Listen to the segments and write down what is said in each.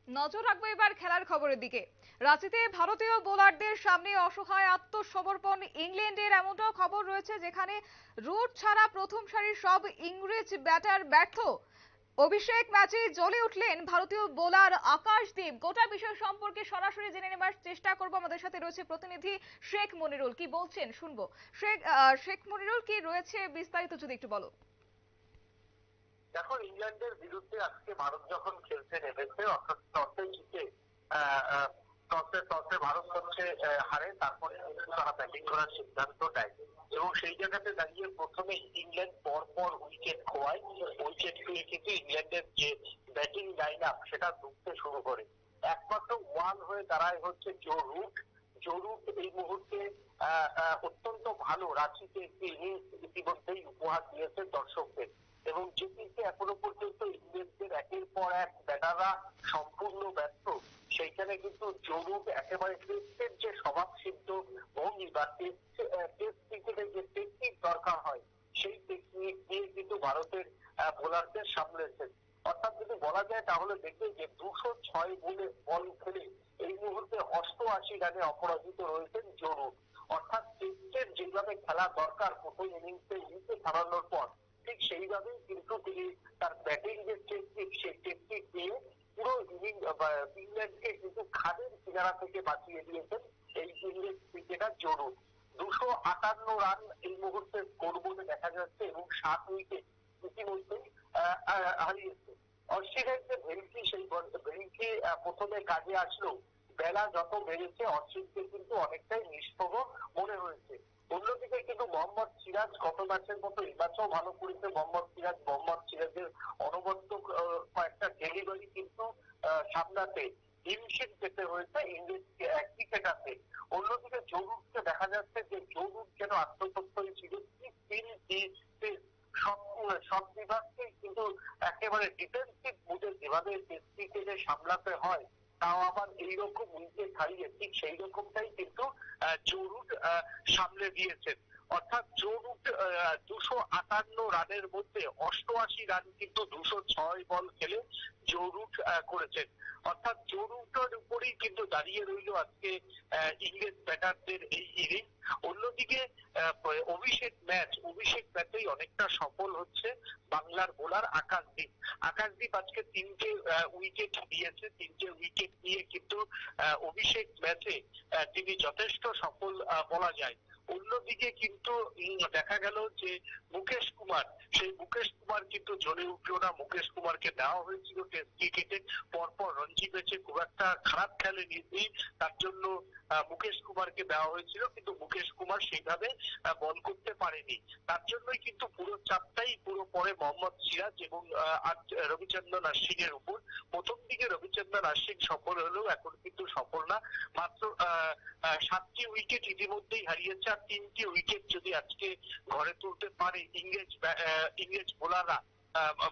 নজর রাখবো এবার খেলার খবরের দিকে। রাঁচিতে ভারতীয় বোলারদের সামনে অসহায় আত্মসমর্পণ ইংল্যান্ডের, এমনটাও খবর রয়েছে যেখানে রুট ছাড়া প্রথম সারির সব ইংরেজ ব্যাটার ব্যর্থ। অভিষেক ম্যাচে জ্বলে উঠলেন ভারতীয় বোলার আকাশদীপ। গোটা বিষয় সম্পর্কে সরাসরি জেনে নেবার চেষ্টা করব। আমাদের সাথে রয়েছে প্রতিনিধি শেখ মনিরুল, কি বলছেন শুনবো। শেখ মনিরুল, কি রয়েছে বিস্তারিত যদি একটু বলো। দেখো, ইংল্যান্ডের বিরুদ্ধে আজকে ভারত যখন খেলতে নেমেছে, অর্থাৎ টসে জিতে টসে ভারত হচ্ছে হারে, তারপরে তারা ব্যাটিং করার সিদ্ধান্ত নেয় এবং সেই জায়গাতে দাঁড়িয়ে প্রথমে ইংল্যান্ড পর উইকেট খোয়ায়। উইকেট পেয়ে কিন্তু ইংল্যান্ডের যে ব্যাটিং লাইন আপ সেটা ঢুকতে শুরু করে। একমাত্র ওয়ান হয়ে দাঁড়ায় হচ্ছে জো রুট এই মুহূর্তে অত্যন্ত ভালো রাঁচিতে একটি ইনিংস ইতিমধ্যেই উপহার দিয়েছে দর্শকদের, এবং যেটিতে এখনো পর্যন্ত ইংরেজদের একের পর এক ব্যাটাররা সম্পূর্ণ ব্যর্থ। সেইখানে কিন্তু জো রুট একেবারে টেস্টের যে স্বভাবসিদ্ধ ভঙ্গি বা টেস্ট ক্রিকেটের যে টেকনিক দরকার হয় সেই টেকনিক দিয়ে কিন্তু ভারতের বোলারদের সামলেছেন। অর্থাৎ যদি বলা যায় তাহলে দেখবে যে 206 বল খেলে এই মুহূর্তে 88 রানে অপরাজিত রয়েছেন জো রুট। অর্থাৎ টেস্টের যেভাবে খেলা দরকার প্রথম ইনিংসে উইকেট হারানোর পর, ঠিক সেইভাবেই কিন্তু তিনি তার ব্যাটিং যে টেকনিক সেই টেকনিক দিয়ে পুরো ইংল্যান্ডকে কিন্তু খাদের কিনারা থেকে বাঁচিয়ে দিয়েছেন এই ইংরেজ ক্রিকেটার জো রুট। 258 রান এই মুহূর্তে স্কোর বোর্ডে দেখা যাচ্ছে এবং 7 উইকেট ইতিমধ্যেই হারিয়েছে। অস্ট্রেলিয়ার যে ভেলকি, সেই ভেলকি প্রথমে কাজে আসলেও বেলা যত বেড়েছে অস্ট্রেলিয়াকে কিন্তু অনেকটাই নিষ্প্রভ মনে হয়েছে। অন্যদিকে কিন্তু মোহাম্মদ সিরাজ গত ম্যাচের মতো এই ম্যাচও ভালো করেছে। মোহাম্মদ সিরাজের অনবদ্য কয়েকটা ডেলিভারি কিন্তু সামলাতে হিমশিম খেতে হয়েছে ইংরেজ ক্রিকেটারদের। অন্যদিকে জো রুটকে দেখা যাচ্ছে যে জো রুট যেন আত্মতত্ত্বই ছিল, সব বিভাগকে কিন্তু একেবারে ডিফেন্সিভ মুডে যেভাবে টেস্ট ক্রিকেটে সামলাতে হয়, তাও আবার এইরকম উইকেট হারিয়ে ঠিক সেই রকমটাই কিন্তু জো রুট সামলে দিয়েছেন। অর্থাৎ জো রুট 258 রানের মধ্যে 88 রান কিন্তু 206 বল খেলে জো রুট করেছেন। অর্থাৎ জো রুটের উপরেই কিন্তু দাঁড়িয়ে রইল আজকে ইংরেজ ব্যাটারদের এই ইনিংস। অন্যদিকে অভিষেক ম্যাচেই অনেকটা সফল হচ্ছে বাংলার বোলার আকাশদীপ আজকে 3টে উইকেট নিয়েছে। 3টে উইকেট নিয়ে কিন্তু অভিষেক ম্যাচে তিনি যথেষ্ট সফল বলা যায়। অন্যদিকে কিন্তু দেখা গেল যে মুকেশ কুমার কিন্তু জ্বলে উঠলো না। মুকেশ কুমারকে দেওয়া হয়েছিল টেস্ট ক্রিকেটে, পরপর রঞ্জি ম্যাচে খুব একটা খারাপ খেলেনি, তার জন্য মুকেশ কুমারকে দেওয়া হয়েছিল, কিন্তু মুকেশ কুমার সেইভাবে বল করতে পারেনি। তার জন্যই কিন্তু পুরো চাপটাই পরে মোহাম্মদ সিরাজ এবং রবিচন্দ্রন আশ্বিনের উপর। প্রথম দিকে রবিচন্দ্রন আশ্বিন সফল হলেও এখন কিন্তু সফল না। মাত্র 7টি উইকেট ইতিমধ্যেই হারিয়েছে, আর 3টি উইকেট যদি আজকে ঘরে তুলতে পারে ইংরেজ বোলাররা,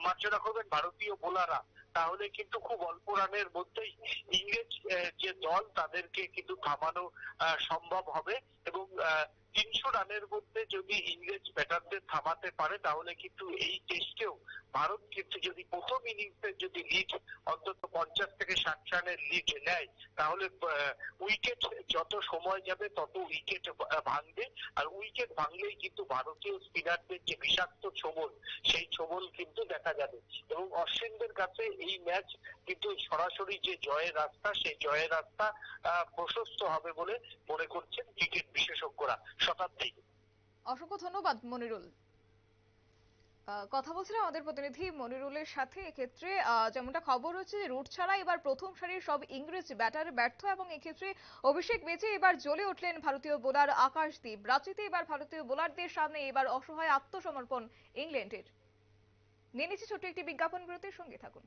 মার্জনা করবেন ভারতীয় বোলাররা, তাহলে কিন্তু খুব অল্প রানের মধ্যেই ইংরেজ যে দল তাদেরকে কিন্তু থামানো সম্ভব হবে। এবং 300 রানের মধ্যে যদি ইংরেজ ব্যাটারদের থামাতে পারে তাহলে কিন্তু এই টেস্টেও ভারত কিন্তু যদি প্রথম ইনিংসে যদি লিড অন্তত 50 থেকে 60 রানের লিড নেয়, তাহলে উইকেট যত সময় যাবে তত উইকেট ভাঙবে, আর উইকেট ভাঙলেই কিন্তু ভারতীয় স্পিনারদের যে বিষাক্ত ছোবল, সেই ছোবল কিন্তু দেখা যাবে। এবং অশ্বিনদের কাছে এই ম্যাচ কিন্তু সরাসরি যে জয়ের রাস্তা, সেই জয়ের রাস্তা প্রশস্ত হবে বলে মনে করছেন ক্রিকেট বিশেষজ্ঞরা। শতাব্দী, অসংখ্য ধন্যবাদ মনিরুল। কথা বলছিলাম আমাদের প্রতিনিধি মনিরুলের সাথে। এক্ষেত্রে যেমনটা খবর হচ্ছে যে রুট ছাড়া এবার প্রথম সারির সব ইংরেজ ব্যাটার ব্যর্থ, এবং এক্ষেত্রে অভিষেক ম্যাচে এবার জ্বলে উঠলেন ভারতীয় বোলার আকাশদীপ। রাঁচিতে এবার ভারতীয় বোলারদের সামনে এবার অসহায় আত্মসমর্পণ ইংল্যান্ডের। নিয়ে নিচ্ছি ছোট্ট একটি বিজ্ঞাপন বিরতির, সঙ্গে থাকুন।